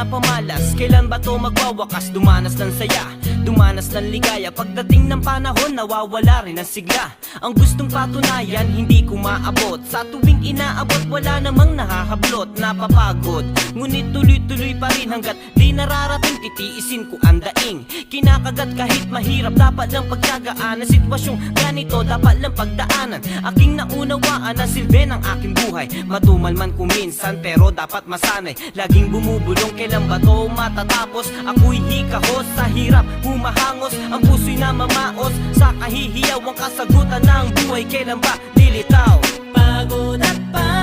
na pamalas, kailan ba to magwawakas? Dumanas ng saya, dumanas ng ligaya. Pagdating ng panahon, nawawala rin ang sigla. Ang gustong patunayan, hindi ko maabot. Sa tuwing inaabot, wala namang nahahablot. Napapagod, ngunit tuloy-tuloy pa rin. Hanggat di nararating, titiisin ko ang daing. Kinakagat kahit mahirap, dapat lang pagtyagaan. Ang sitwasyong ganito, dapat lang pagdaanan. Aking naunawaan ang silbi ng aking buhay. Matumal man kuminsan, pero dapat masanay. Laging bumubulong, kailan ba to matatapos? Ako'y hikahos, sa hirap humahangos. Ang puso'y namamaos, sa kahihiyaw ang kasagutan ng buhay. Kailan ba lilitaw? Pagod at pagod